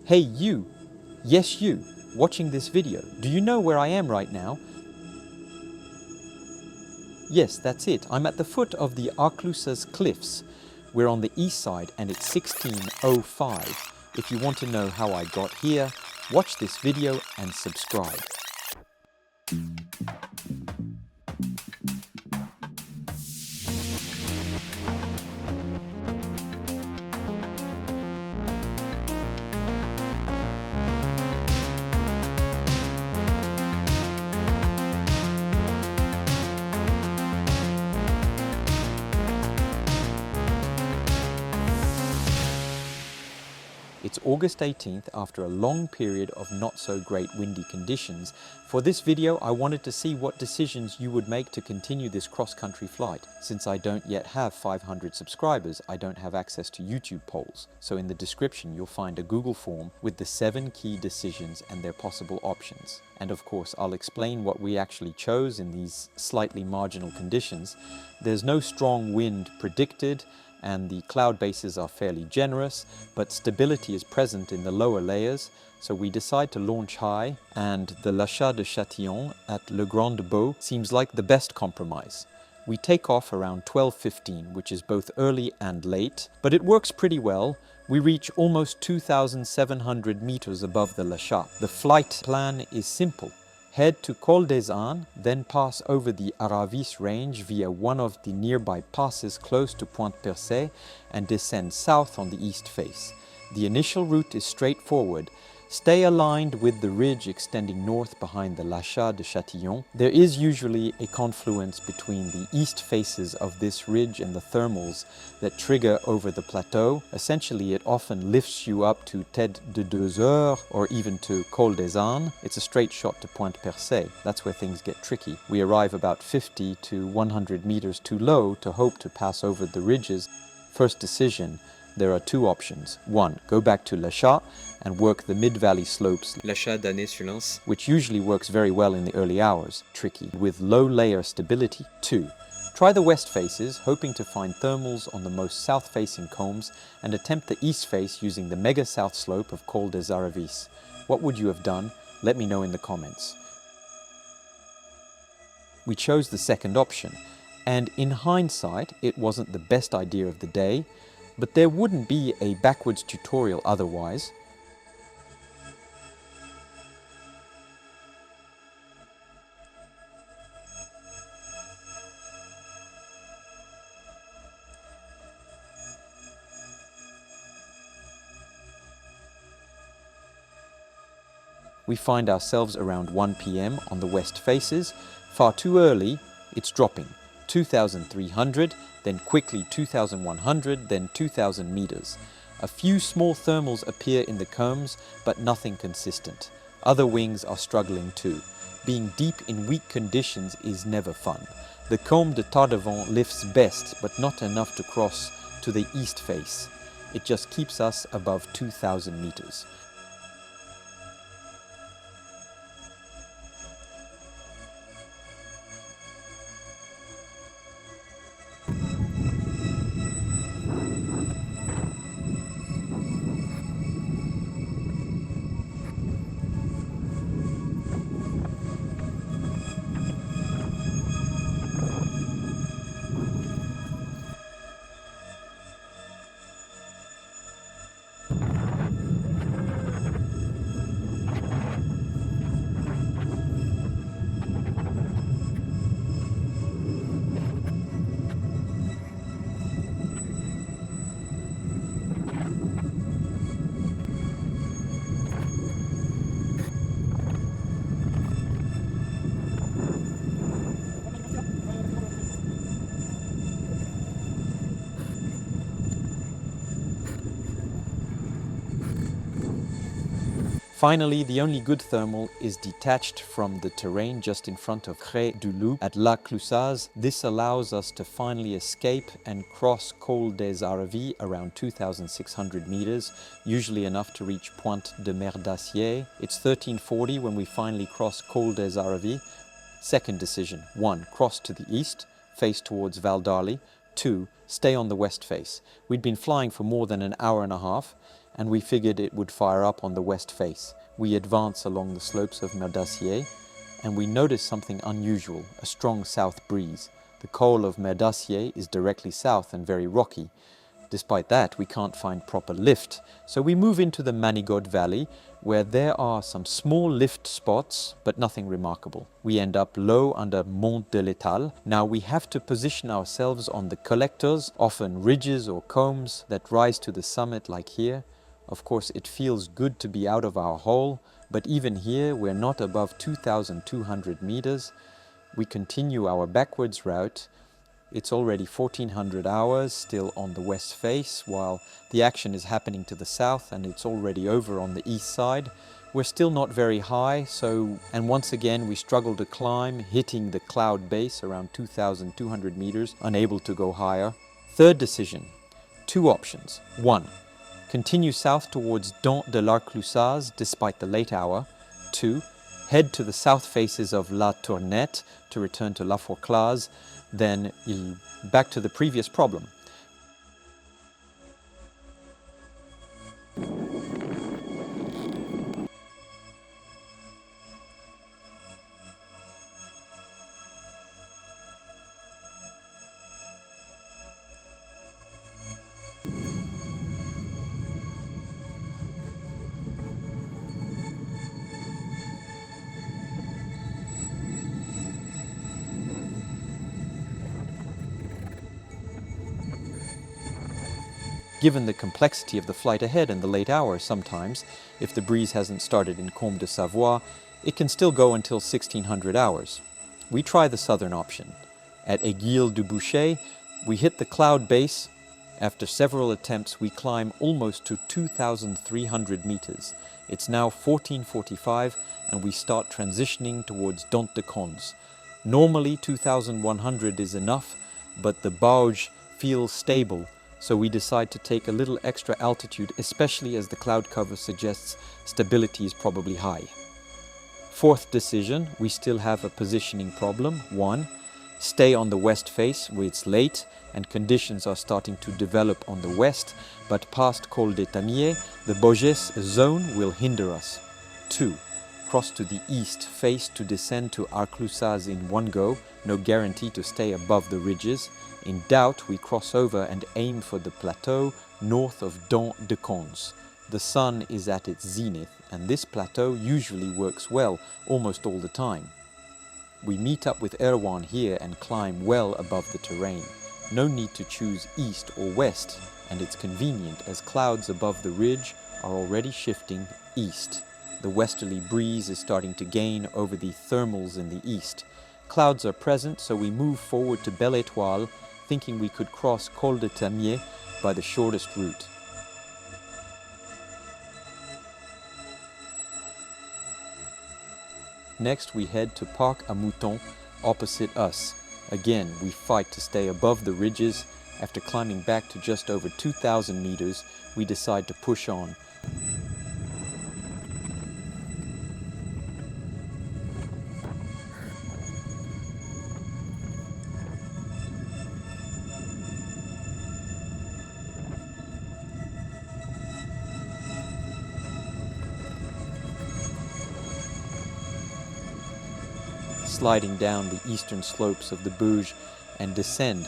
Hey you, yes you, watching this video, do you know where I am right now? Yes, that's it. I'm at the foot of the Arclusas cliffs. We're on the east side and it's 16:05. If you want to know how I got here, watch this video and subscribe. It's August 18th after a long period of not so great windy conditions. For this video, I wanted to see what decisions you would make to continue this cross-country flight. Since I don't yet have 500 subscribers, I don't have access to YouTube polls. So in the description, you'll find a Google form with the 7 key decisions and their possible options. And of course, I'll explain what we actually chose in these slightly marginal conditions. There's no strong wind predicted, and the cloud bases are fairly generous, but stability is present in the lower layers, so we decide to launch high, and the Lachat de Chatillon at Le Grand Beau seems like the best compromise. We take off around 12:15, which is both early and late, but it works pretty well. We reach almost 2,700 meters above the Lachat. The flight plan is simple. Head to Col des Ânes, then pass over the Aravis range via one of the nearby passes close to Pointe Percée and descend south on the east face. The initial route is straightforward. Stay aligned with the ridge extending north behind the Lachat de Chatillon. There is usually a confluence between the east faces of this ridge and the thermals that trigger over the plateau. Essentially, it often lifts you up to Tête de Deux Heures or even to Col des Ânes. It's a straight shot to Pointe Percée. That's where things get tricky. We arrive about 50 to 100 meters too low to hope to pass over the ridges. First decision. There are 2 options. 1. Go back to Lachat and work the mid-valley slopes, Lachat d'Anne-sur-Lens, which usually works very well in the early hours, tricky, with low layer stability. 2. Try the west faces, hoping to find thermals on the most south-facing combs, and attempt the east face using the mega south slope of Col des Aravis. What would you have done? Let me know in the comments. We chose the second option, and in hindsight, it wasn't the best idea of the day, but there wouldn't be a backwards tutorial otherwise. We find ourselves around 1 p.m. on the west faces. Far too early, it's dropping. 2,300, then quickly 2,100, then 2,000 meters. A few small thermals appear in the combs, but nothing consistent. Other wings are struggling too. Being deep in weak conditions is never fun. The Combe de Tardevant lifts best, but not enough to cross to the east face. It just keeps us above 2,000 meters. Finally, the only good thermal is detached from the terrain just in front of Cré du Loup at Laclusas. This allows us to finally escape and cross Col des Aravis around 2,600 meters, usually enough to reach Pointe de Mer d'Acier. It's 1340 when we finally cross Col des Aravis. Second decision: 1. Cross to the east, face towards Val d'Arly. 2. Stay on the west face. We'd been flying for more than an hour and a half, and we figured it would fire up on the west face. We advance along the slopes of Merdassier, and we notice something unusual, a strong south breeze. The col of Merdassier is directly south and very rocky. Despite that, we can't find proper lift, so we move into the Manigold Valley, where there are some small lift spots, but nothing remarkable. We end up low under Mont de l'Étal. Now we have to position ourselves on the collectors, often ridges or combes that rise to the summit like here. Of course, it feels good to be out of our hole, but even here we're not above 2,200 meters. We continue our backwards route. It's already 1400 hours, still on the west face, while the action is happening to the south and it's already over on the east side. We're still not very high, and once again we struggle to climb, hitting the cloud base around 2,200 meters, unable to go higher. Third decision, two options. 1. Continue south towards Dent de l'Arclusaz despite the late hour. 2. Head to the south faces of La Tournette to return to La Forclaz, then back to the previous problem. Given the complexity of the flight ahead and the late hour, sometimes, if the breeze hasn't started in Combe de Savoie, it can still go until 1600 hours. We try the southern option. At Aiguille du Boucher, we hit the cloud base. After several attempts, we climb almost to 2,300 meters. It's now 1445 and we start transitioning towards Dent de Cons. Normally 2,100 is enough, but the Bauge feels stable, so we decide to take a little extra altitude, especially as the cloud cover suggests stability is probably high. Fourth decision, we still have a positioning problem. 1. Stay on the west face where it's late and conditions are starting to develop on the west, but past Col des Tamiers, the Bauges zone will hinder us. 2. Cross to the east face to descend to Arclusaz in one go, no guarantee to stay above the ridges. In doubt, we cross over and aim for the plateau north of Dent de Cons. The sun is at its zenith, and this plateau usually works well almost all the time. We meet up with Erwan here and climb well above the terrain. No need to choose east or west, and it's convenient as clouds above the ridge are already shifting east. The westerly breeze is starting to gain over the thermals in the east. Clouds are present, so we move forward to Belle Étoile, thinking we could cross Col de Tamiers by the shortest route. Next we head to Parc à Moutons opposite us. Again, we fight to stay above the ridges. After climbing back to just over 2,000 meters, we decide to push on. Sliding down the eastern slopes of the Bauge and descend.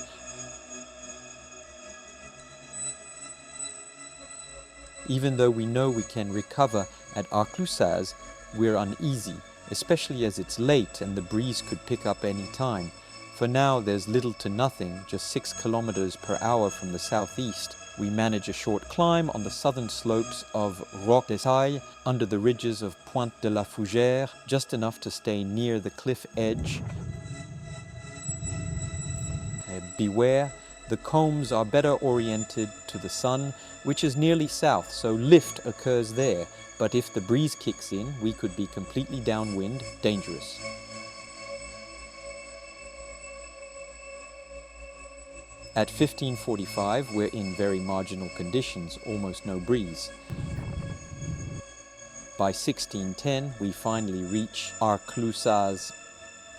Even though we know we can recover at Arclusaz, we're uneasy, especially as it's late and the breeze could pick up any time. For now, there's little to nothing, just 6 kilometers per hour from the southeast. We manage a short climb on the southern slopes of Roc des Sailles, under the ridges of Pointe de la Fougère, just enough to stay near the cliff edge. Beware, the combes are better oriented to the sun, which is nearly south, so lift occurs there. But if the breeze kicks in, we could be completely downwind, dangerous. At 1545, we're in very marginal conditions, almost no breeze. By 1610, we finally reach Arclusaz.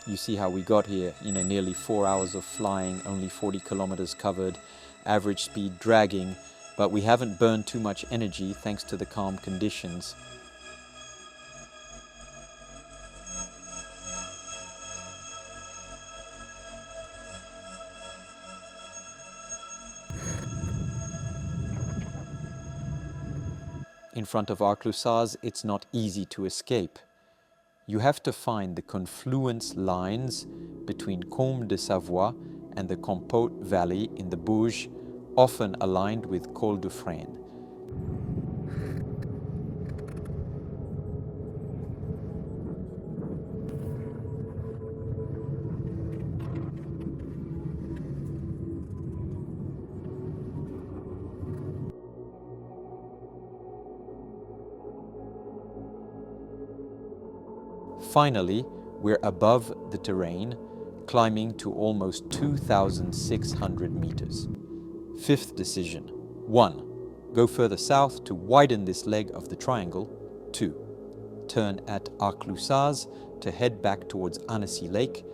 You see how we got here, nearly 4 hours of flying, only 40 kilometers covered, average speed dragging, but we haven't burned too much energy thanks to the calm conditions. In front of Arclusaz, it's not easy to escape. You have to find the confluence lines between Combe de Savoie and the Compote Valley in the Bouges, often aligned with Col du Frêne. Finally, we're above the terrain, climbing to almost 2,600 meters. Fifth decision. 1. Go further south to widen this leg of the triangle. 2. Turn at Arclusaz to head back towards Annecy Lake.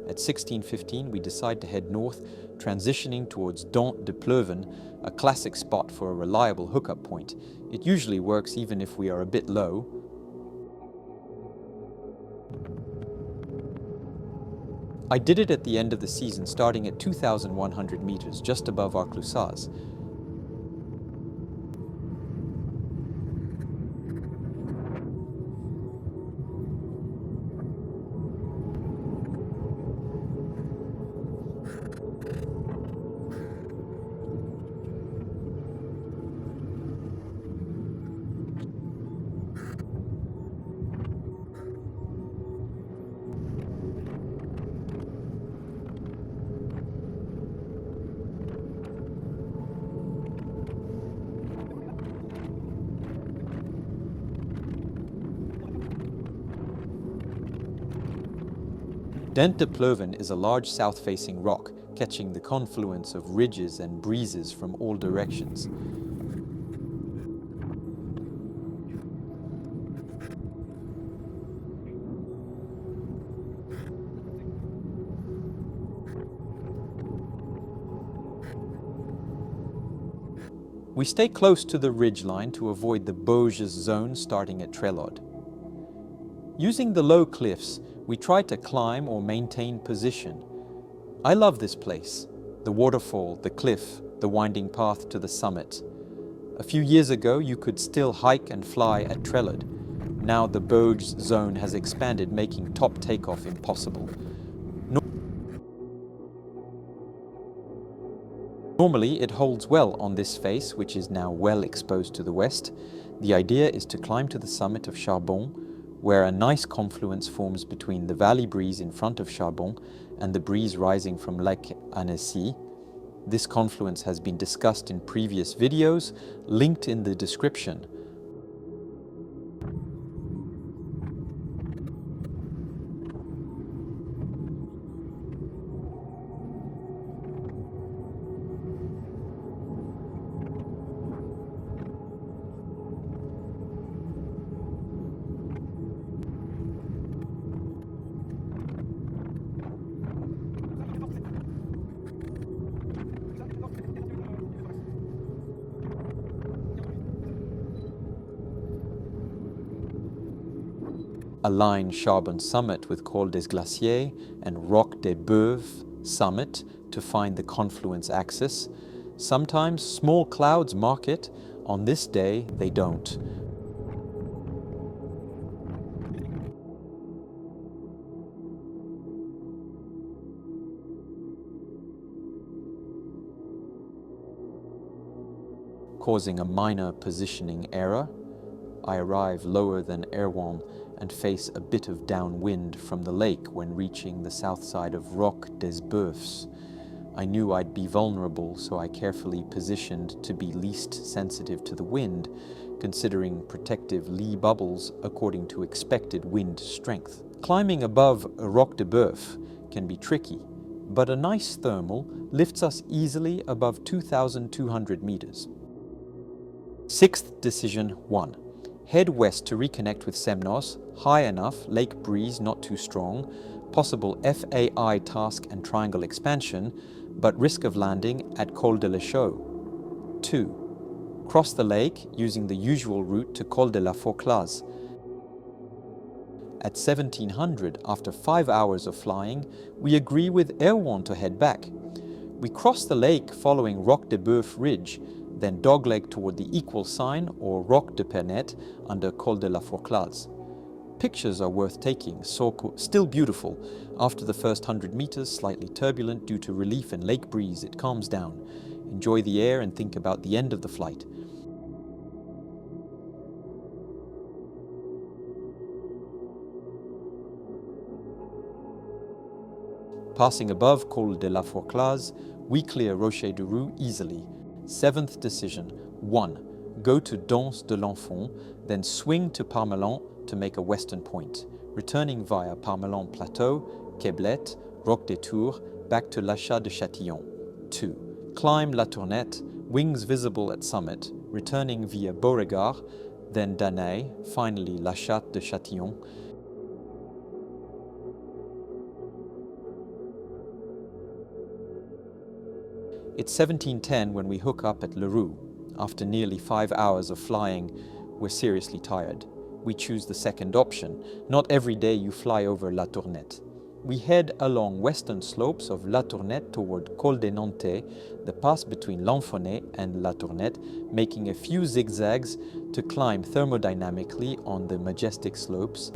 At 16:15, we decide to head north, transitioning towards Dent de Pleuven, a classic spot for a reliable hookup point. It usually works even if we are a bit low. I did it at the end of the season, starting at 2,100 meters, just above Arclusaz. Dent de Pleuven is a large south-facing rock, catching the confluence of ridges and breezes from all directions. We stay close to the ridgeline to avoid the Bauges zone starting at Trelod. Using the low cliffs, we try to climb or maintain position. I love this place, the waterfall, the cliff, the winding path to the summit. A few years ago, you could still hike and fly at Trelod. Now the Bauges zone has expanded, making top takeoff impossible. Normally, it holds well on this face, which is now well exposed to the west. The idea is to climb to the summit of Charbon, where a nice confluence forms between the valley breeze in front of Charbon and the breeze rising from Lake Annecy. This confluence has been discussed in previous videos, linked in the description. Align Charbon summit with Col des Glaciers and Roc des Bœufs summit to find the confluence axis. Sometimes small clouds mark it. On this day, they don't. Causing a minor positioning error, I arrive lower than Erwan and face a bit of downwind from the lake when reaching the south side of Roc des Bœufs. I knew I'd be vulnerable, so I carefully positioned to be least sensitive to the wind, considering protective lee bubbles according to expected wind strength. Climbing above Roc des Bœufs can be tricky, but a nice thermal lifts us easily above 2,200 meters. Sixth decision 1. Head west to reconnect with Semnos, high enough, lake breeze not too strong, possible FAI task and triangle expansion, but risk of landing at Col de la Chaux. 2. Cross the lake using the usual route to Col de la Fauclaz. At 1700, after 5 hours of flying, we agree with Erwan to head back. We cross the lake following Roc de Boeuf Ridge, then dogleg toward the equal sign or Roc de Pernet under Col de la Fauclaz. Pictures are worth taking, still beautiful. After the first 100 meters, slightly turbulent due to relief and lake breeze, it calms down. Enjoy the air and think about the end of the flight. Passing above Col de la Fauclaz, we clear Rocher de Roux easily. Seventh decision 1. Go to Danse de l'Enfant, then swing to Parmelan to make a western point, returning via Parmelan Plateau, Queblette, Roc des Tours, back to Lachat de Chatillon. 2. Climb La Tournette, wings visible at summit, returning via Beauregard, then Danay, finally Lachat de Chatillon. It's 1710 when we hook up at Leroux. After nearly 5 hours of flying, we're seriously tired. We choose the second option. Not every day you fly over La Tournette. We head along western slopes of La Tournette toward Col des Nantais, the pass between L'Enfonnet and La Tournette, making a few zigzags to climb thermodynamically on the majestic slopes.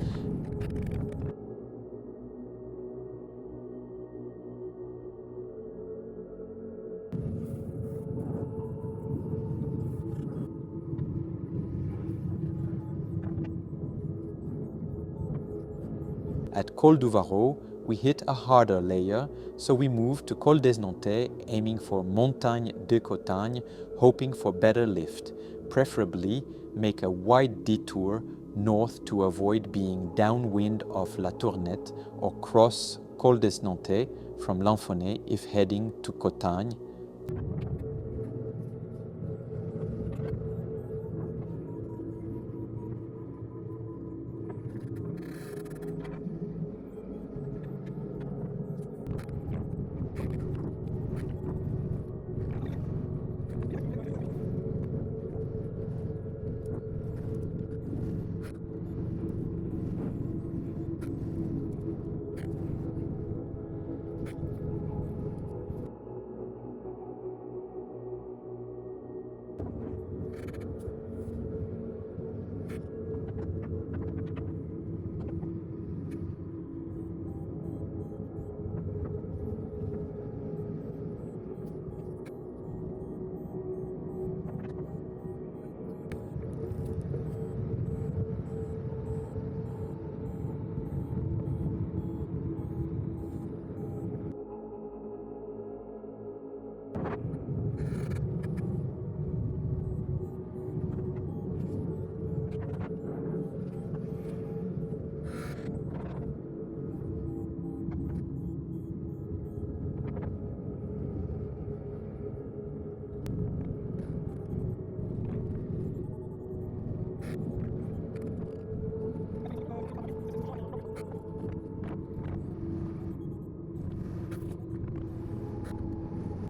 At Col du Varot, we hit a harder layer, so we move to Col des Nantais, aiming for Montagne de Cotagne, hoping for better lift. Preferably, make a wide detour north to avoid being downwind of La Tournette or cross Col des Nantais from L'Enfonnet if heading to Cotagne.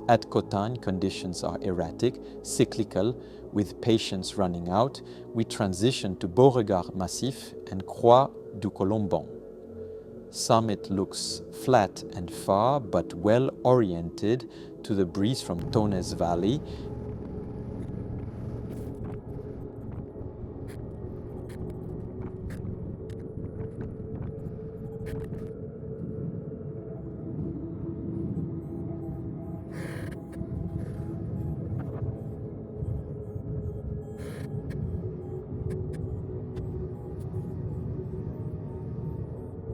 At Cotagne, conditions are erratic, cyclical, with patience running out. We transition to Beauregard Massif and Croix du Colomban. Summit looks flat and far, but well oriented to the breeze from Tonnes Valley.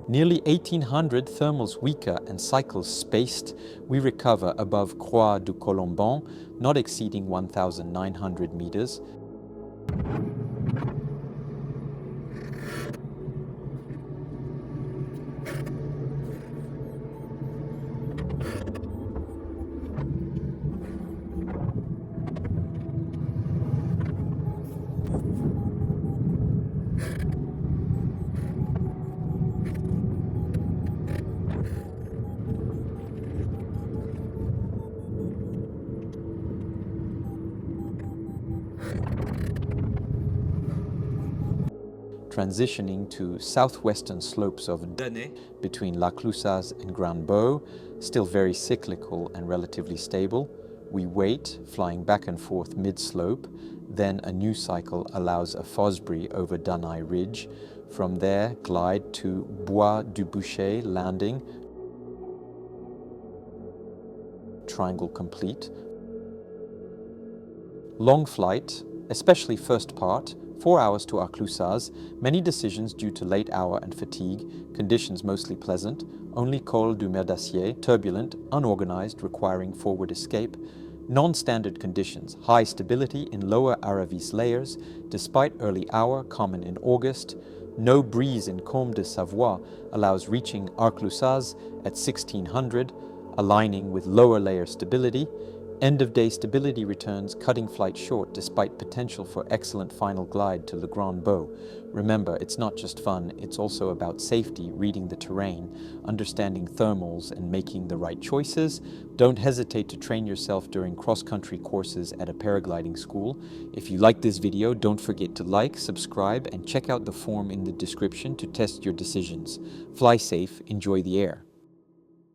Nearly 1800 thermals weaker and cycles spaced, we recover above Croix du Colomban, not exceeding 1,900 meters. transitioning to southwestern slopes of Danay between La Clousaz and Grand Beau, still very cyclical and relatively stable. We wait, flying back and forth mid-slope. Then a new cycle allows a Fosbury over Danay Ridge. From there, glide to Bois du Boucher landing, triangle complete. Long flight, especially first part, 4 hours to Arclousaz, many decisions due to late hour and fatigue, conditions mostly pleasant, only Col du Merdassier, turbulent, unorganized, requiring forward escape, non-standard conditions, high stability in lower Aravis layers, despite early hour, common in August, no breeze in Combe de Savoie allows reaching Arclousaz at 1600, aligning with lower layer stability. End-of-day stability returns, cutting flight short despite potential for excellent final glide to Le Grand Beau. Remember, it's not just fun, it's also about safety, reading the terrain, understanding thermals and making the right choices. Don't hesitate to train yourself during cross-country courses at a paragliding school. If you like this video, don't forget to like, subscribe, and check out the form in the description to test your decisions. Fly safe, enjoy the air.